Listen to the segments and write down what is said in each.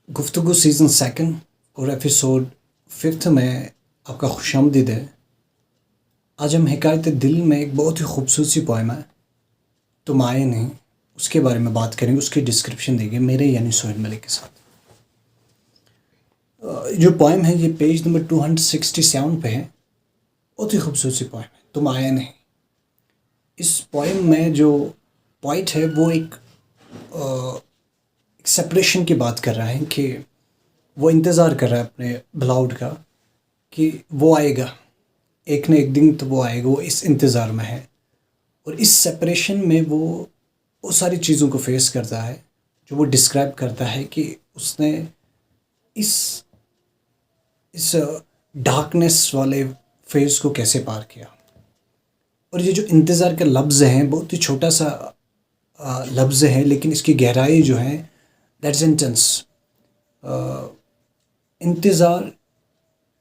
گفتگو season second اور episode fifth میں آپ کا خوش آمدید ہے۔ آج ہم حکایت دل میں ایک بہت ہی خوبصورت سی پوئم ہے تم آئے نہیں، اس کے بارے میں بات کریں گے، اس کی ڈسکرپشن دیں گے میرے یعنی سہیل ملک کے ساتھ۔ جو پوئم ہے یہ پیج نمبر 267 پہ ہے، بہت ہی خوبصورت سی پوئم ہے تم آئے نہیں۔ اس پوئم میں جو پوائٹ ہے وہ ایک سپریشن کی بات کر رہا ہے کہ وہ انتظار کر رہا ہے اپنے بلاؤڈ کا کہ وہ آئے گا، ایک نہ ایک دن تو وہ آئے گا، وہ اس انتظار میں ہے۔ اور اس سپریشن میں وہ بہت ساری چیزوں کو فیس کرتا ہے جو وہ ڈسکرائب کرتا ہے کہ اس نے اس ڈارکنیس والے فیز کو کیسے پار کیا۔ اور یہ جو انتظار کا لفظ ہے بہت ہی چھوٹا سا لفظ ہے، لیکن اس کی گہرائی جو ہے دیٹس انٹینس۔ انتظار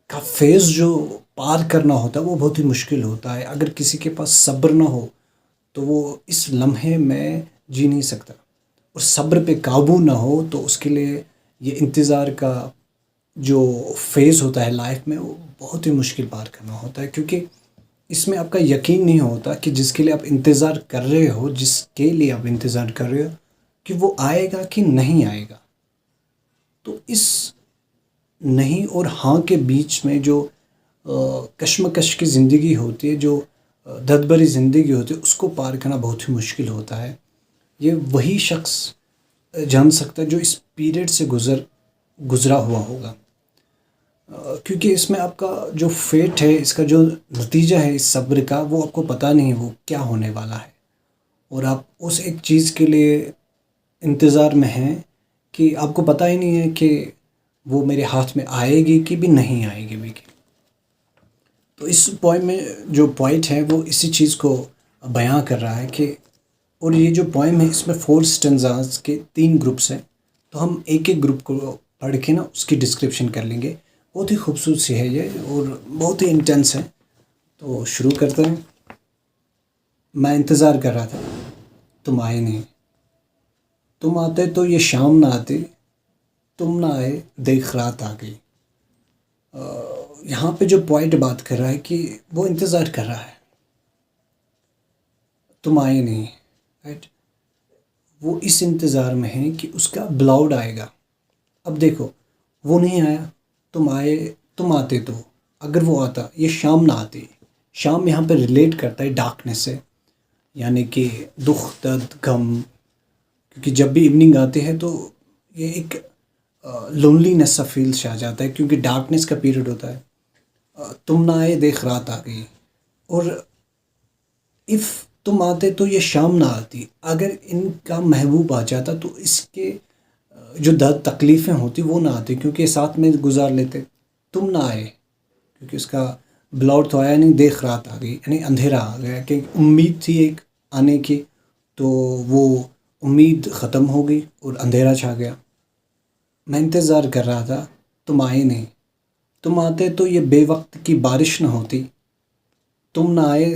کا فیز جو پار کرنا ہوتا ہے وہ بہت ہی مشکل ہوتا ہے۔ اگر کسی کے پاس صبر نہ ہو تو وہ اس لمحے میں جی نہیں سکتا، اور صبر پہ قابو نہ ہو تو اس کے لیے یہ انتظار کا جو فیز ہوتا ہے لائف میں وہ بہت ہی مشکل پار کرنا ہوتا ہے، کیونکہ اس میں آپ کا یقین نہیں ہوتا کہ جس کے لیے آپ انتظار کر رہے ہو، جس کے لیے آپ انتظار کر رہے ہو کہ وہ آئے گا کہ نہیں آئے گا۔ تو اس نہیں اور ہاں کے بیچ میں جو کشمکش کی زندگی ہوتی ہے، جو درد بھری زندگی ہوتی ہے، اس کو پار کرنا بہت ہی مشکل ہوتا ہے۔ یہ وہی شخص جان سکتا ہے جو اس پیریڈ سے گزرا ہوا ہوگا، کیونکہ اس میں آپ کا جو فیٹ ہے، اس کا جو نتیجہ ہے اس صبر کا، وہ آپ کو پتہ نہیں وہ کیا ہونے والا ہے، اور آپ اس ایک چیز کے لیے انتظار میں ہیں کہ آپ کو پتہ ہی نہیں ہے کہ وہ میرے ہاتھ میں آئے گی کہ بھی نہیں آئے گی بھی کہ۔ تو اس پوائم میں جو پوائٹ ہے وہ اسی چیز کو بیان کر رہا ہے کہ، اور یہ جو پوائم ہے اس میں 4 سٹنزاز کے 3 گروپس ہیں، تو ہم ایک ایک گروپ کو پڑھ کے نا اس کی ڈسکرپشن کر لیں گے۔ بہت ہی خوبصورت سی ہے یہ اور بہت ہی انٹینس ہے، تو شروع کرتے ہیں۔ میں انتظار کر رہا تھا، تم آئے نہیں، تم آتے تو یہ شام نہ آتی، تم نہ آئے دیکھ رات آ گئی۔ یہاں پہ جو پوائنٹ بات کر رہا ہے کہ وہ انتظار کر رہا ہے، تم آئے نہیں، رائٹ۔ وہ اس انتظار میں ہے کہ اس کا بلاؤڈ آئے گا۔ اب دیکھو وہ نہیں آیا، تم آتے تو، اگر وہ آتا یہ شام نہ آتی۔ شام یہاں پہ ریلیٹ کرتا ہے ڈارکنیس سے، یعنی کہ دکھ درد غم، کیونکہ جب بھی ایوننگ آتی ہے تو یہ ایک لونلی نیس سا فیل سے آ جاتا ہے، کیونکہ ڈارکنیس کا پیریڈ ہوتا ہے۔ تم نہ آئے دیکھ رات آ گئی، اور اف تم آتے تو یہ شام نہ آتی۔ اگر ان کا محبوب آ جاتا تو اس کے جو درد تکلیفیں ہوتی وہ نہ آتی، کیونکہ ساتھ میں گزار لیتے۔ تم نہ آئے کیونکہ اس کا بلاؤڈ تو آیا نہیں، دیکھ رات آ گئی یعنی اندھیرا آ گیا، کہ امید تھی ایک آنے کی تو وہ امید ختم ہو گئی اور اندھیرا چھا گیا۔ میں انتظار کر رہا تھا، تم آئے نہیں، تم آتے تو یہ بے وقت کی بارش نہ ہوتی، تم نہ آئے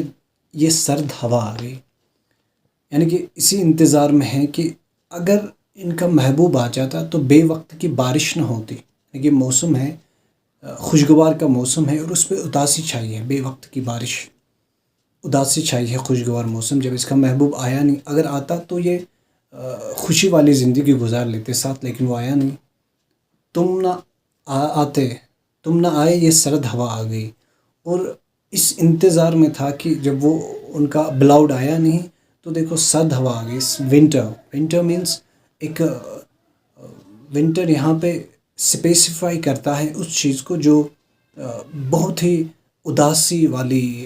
یہ سرد ہوا آ گئی۔ یعنی کہ اسی انتظار میں ہے کہ اگر ان کا محبوب آ جاتا تو بے وقت کی بارش نہ ہوتی۔ یہ موسم ہے، خوشگوار کا موسم ہے، اور اس پہ اداسی چھائی ہے، بے وقت کی بارش، اداسی چھائی ہے، خوشگوار موسم۔ جب اس کا محبوب آیا نہیں، اگر آتا تو یہ خوشی والی زندگی گزار لیتے ساتھ، لیکن وہ آیا نہیں۔ تم نہ آتے، تم نہ آئے یہ سرد ہوا آ گئی۔ اور اس انتظار میں تھا کہ جب وہ ان کا بلاؤڈ آیا نہیں تو دیکھو سرد ہوا آ گئی۔ ونٹر مینس ایک ونٹر یہاں پہ اسپیسیفائی کرتا ہے اس چیز کو جو بہت ہی اداسی والی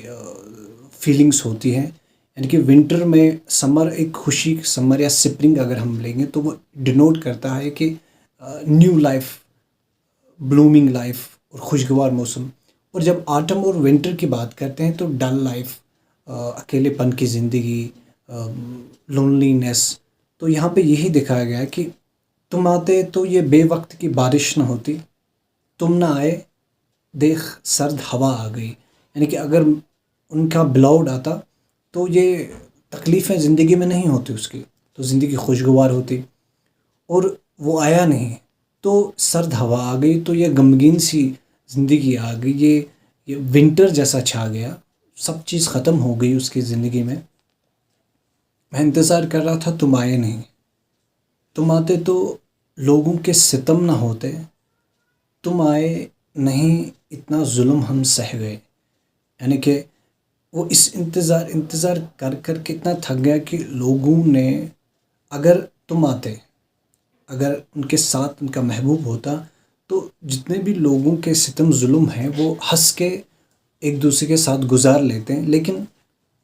فیلنگس ہوتی ہیں، یعنی کہ ونٹر میں سمر ایک خوشی، سمر یا سپرنگ اگر ہم لیں گے تو وہ ڈینوٹ کرتا ہے کہ نیو لائف، بلومنگ لائف اور خوشگوار موسم۔ اور جب آٹم اور ونٹر کی بات کرتے ہیں تو ڈل لائف، اکیلے پن کی زندگی، لونلی نیس۔ تو یہاں پہ یہی دکھایا گیا ہے کہ تم آتے تو یہ بے وقت کی بارش نہ ہوتی، تم نہ آئے دیکھ سرد ہوا آ گئی۔ یعنی کہ اگر ان کا بلاؤڈ آتا تو یہ تکلیفیں زندگی میں نہیں ہوتی اس کی، تو زندگی خوشگوار ہوتی، اور وہ آیا نہیں تو سرد ہوا آ گئی، تو یہ غمگین سی زندگی آ گئی، یہ ونٹر جیسا چھا گیا، سب چیز ختم ہو گئی اس کی زندگی میں۔ میں انتظار کر رہا تھا، تم آئے نہیں، تم آتے تو لوگوں کے ستم نہ ہوتے، تم آئے نہیں، اتنا ظلم ہم سہ گئے۔ یعنی کہ وہ اس انتظار کر کر کے اتنا تھک گیا کہ لوگوں نے، اگر تم آتے، اگر ان کے ساتھ ان کا محبوب ہوتا، تو جتنے بھی لوگوں کے ستم ظلم ہیں وہ ہنس کے ایک دوسرے کے ساتھ گزار لیتے ہیں، لیکن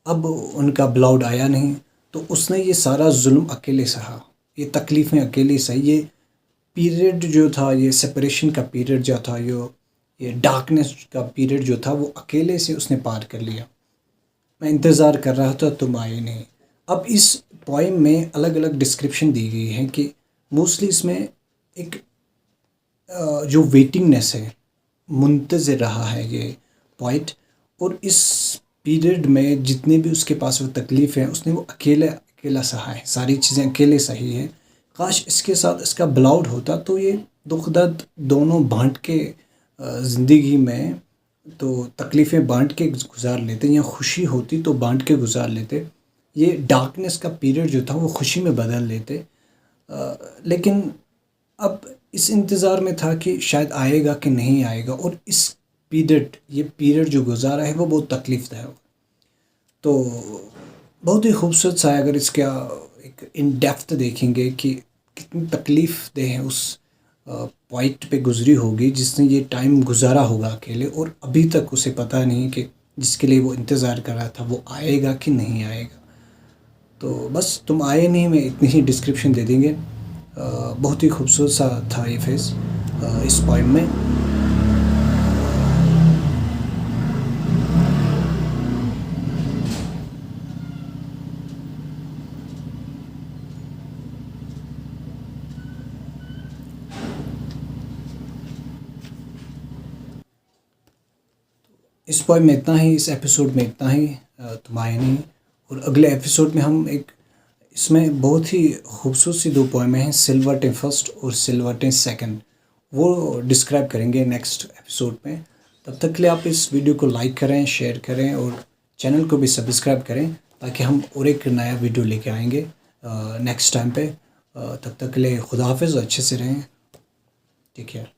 اب ان کا بلاؤڈ آیا نہیں، تو اس نے یہ سارا ظلم اکیلے سہا، یہ تکلیفیں اکیلے سہی، یہ پیریڈ جو تھا، یہ سپریشن کا پیریڈ جو تھا، یہ ڈارکنیس کا پیریڈ جو تھا، وہ اکیلے سے اس نے پار کر لیا۔ میں انتظار کر رہا تھا، تم آئے نہیں۔ اب اس پوائم میں الگ الگ ڈسکرپشن دی گئی ہے کہ موسٹلی اس میں ایک جو ویٹنگنیس ہے، منتظر رہا ہے یہ پوائٹ، اور اس پیریڈ میں جتنے بھی اس کے پاس وہ تکلیف ہے، اس نے وہ اکیلا سہا ہے، ساری چیزیں اکیلے سہی ہے۔ کاش اس کے ساتھ اس کا بلاؤڈ ہوتا تو یہ دکھ درد دونوں بانٹ کے زندگی میں، تو تکلیفیں بانٹ کے گزار لیتے، یا خوشی ہوتی تو بانٹ کے گزار لیتے، یہ ڈارکنیس کا پیریڈ جو تھا وہ خوشی میں بدل لیتے۔ لیکن اب اس انتظار میں تھا کہ شاید آئے گا کہ نہیں آئے گا، اور یہ پیریڈ جو گزارا ہے وہ بہت تکلیف دہ ہو۔ تو بہت ہی خوبصورت سا ہے، اگر اس کا ایک ان ڈیپتھ دیکھیں گے کہ کتنی تکلیف دہ ہے اس پوائنٹ پہ گزری ہوگی جس نے یہ ٹائم گزارا ہوگا اکیلے، اور ابھی تک اسے پتہ نہیں کہ جس کے لیے وہ انتظار کر رہا تھا وہ آئے گا کہ نہیں آئے گا۔ تو بس تم آئے نہیں میں اتنی ہی ڈسکرپشن دے دیں گے۔ بہت ہی خوبصورت سا تھا یہ فیز اس پوائم میں۔ اس پوائم میں اتنا ہی، اس ایپیسوڈ میں اتنا ہی، تم آئے نہیں۔ اور اگلے ایپیسوڈ میں ہم اس میں بہت ہی خوبصورت سی دو پوائمیں ہیں، سلورٹیں فرسٹ اور سلورٹیں سیکنڈ، وہ ڈسکرائب کریں گے نیکسٹ ایپیسوڈ میں۔ تب تک کے لیے آپ اس ویڈیو کو لائک کریں، شیئر کریں، اور چینل کو بھی سبسکرائب کریں، تاکہ ہم اور ایک نیا ویڈیو لے کے آئیں گے نیکسٹ ٹائم پہ۔ تب تک کے لیے خدا حافظ، اچھے سے رہیں، ٹیک کیئر۔